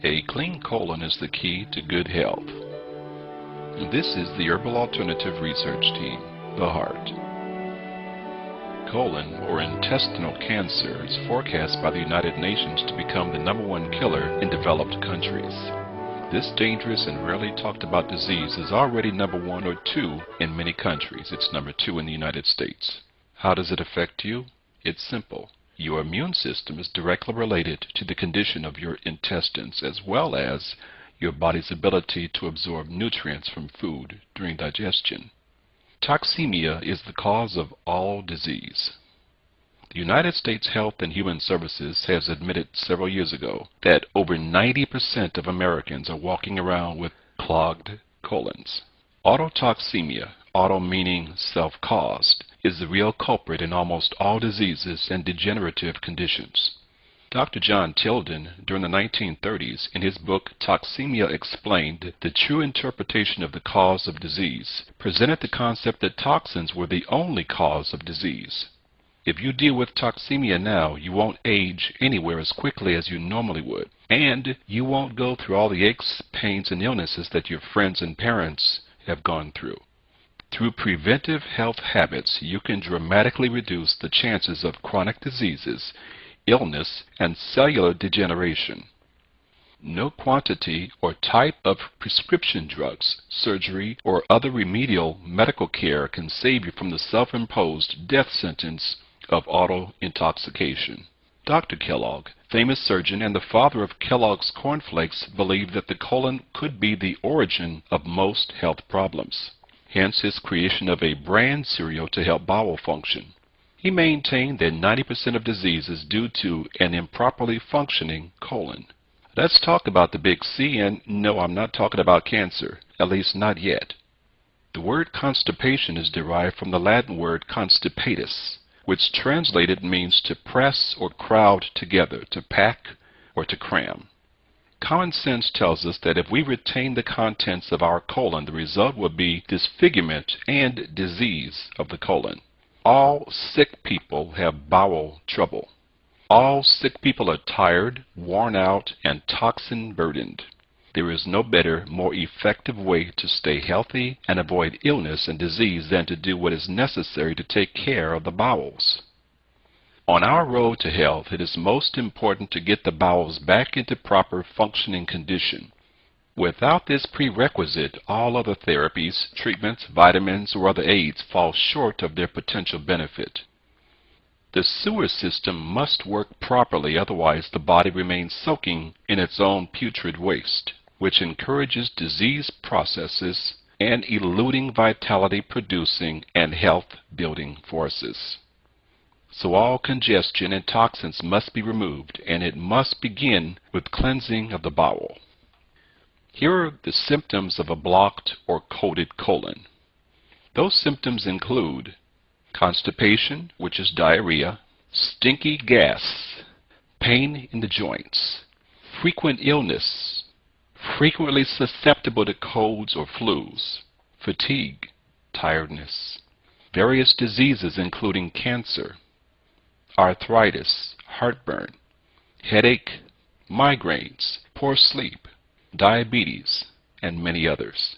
A clean colon is the key to good health. This is the Herbal Alternative Research Team, the Heart. Colon or intestinal cancer is forecast by the United Nations to become the #1 killer in developed countries. This dangerous and rarely talked about disease is already #1 or 2 in many countries. It's #2 in the United States. How does it affect you? It's simple. Your immune system is directly related to the condition of your intestines as well as your body's ability to absorb nutrients from food during digestion. Toxemia is the cause of all disease. The United States Health and Human Services has admitted several years ago that over 90% of Americans are walking around with clogged colons. Autotoxemia, auto meaning self-caused, is the real culprit in almost all diseases and degenerative conditions. Dr. John Tilden, during the 1930s, in his book Toxemia Explained, The True Interpretation of the Cause of Disease, presented the concept that toxins were the only cause of disease. If you deal with toxemia now, you won't age anywhere as quickly as you normally would, and you won't go through all the aches, pains, and illnesses that your friends and parents have gone through. Through preventive health habits, you can dramatically reduce the chances of chronic diseases, illness, and cellular degeneration. No quantity or type of prescription drugs, surgery, or other remedial medical care can save you from the self-imposed death sentence of auto-intoxication. Dr. Kellogg, famous surgeon and the father of Kellogg's cornflakes, believed that the colon could be the origin of most health problems. Hence his creation of a bran cereal to help bowel function. He maintained that 90% of disease is due to an improperly functioning colon. Let's talk about the big C, and no, I'm not talking about cancer, at least not yet. The word constipation is derived from the Latin word constipatus, which translated means to press or crowd together, to pack or to cram. Common sense tells us that if we retain the contents of our colon, the result will be disfigurement and disease of the colon. All sick people have bowel trouble. All sick people are tired, worn out, and toxin burdened. There is no better, more effective way to stay healthy and avoid illness and disease than to do what is necessary to take care of the bowels. On our road to health, it is most important to get the bowels back into proper functioning condition. Without this prerequisite, all other therapies, treatments, vitamins, or other aids fall short of their potential benefit. The sewer system must work properly, otherwise the body remains soaking in its own putrid waste, which encourages disease processes and eluding vitality-producing and health-building forces. So all congestion and toxins must be removed, and it must begin with cleansing of the bowel. Here are the symptoms of a blocked or coated colon. Those symptoms include constipation, which is diarrhea, stinky gas, pain in the joints, frequent illness, frequently susceptible to colds or flus, fatigue, tiredness, various diseases including cancer, arthritis, heartburn, headache, migraines, poor sleep, diabetes, and many others.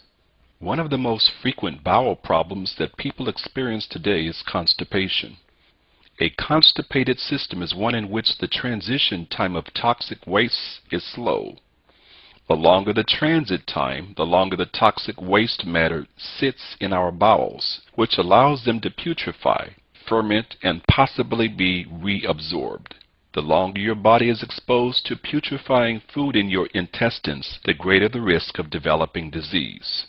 One of the most frequent bowel problems that people experience today is constipation. A constipated system is one in which the transition time of toxic waste is slow. The longer the transit time, the longer the toxic waste matter sits in our bowels, which allows them to putrefy, ferment, and possibly be reabsorbed. The longer your body is exposed to putrefying food in your intestines, the greater the risk of developing disease.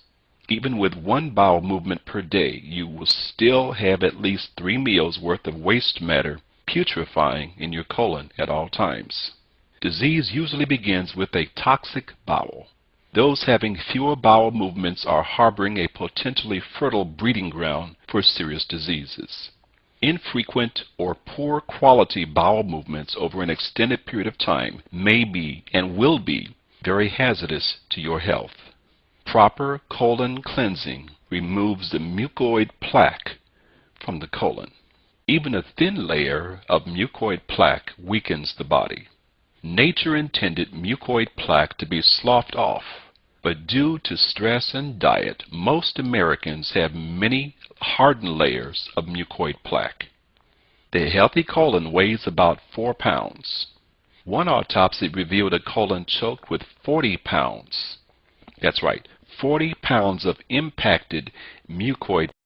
Even with one bowel movement per day, you will still have at least 3 meals worth of waste matter putrefying in your colon at all times. Disease usually begins with a toxic bowel. Those having fewer bowel movements are harboring a potentially fertile breeding ground for serious diseases. Infrequent or poor quality bowel movements over an extended period of time may be and will be very hazardous to your health. Proper colon cleansing removes the mucoid plaque from the colon. Even a thin layer of mucoid plaque weakens the body. Nature intended mucoid plaque to be sloughed off, but due to stress and diet, most Americans have many hardened layers of mucoid plaque. The healthy colon weighs about 4 pounds. One autopsy revealed a colon choked with 40 pounds. That's right, 40 pounds of impacted mucoid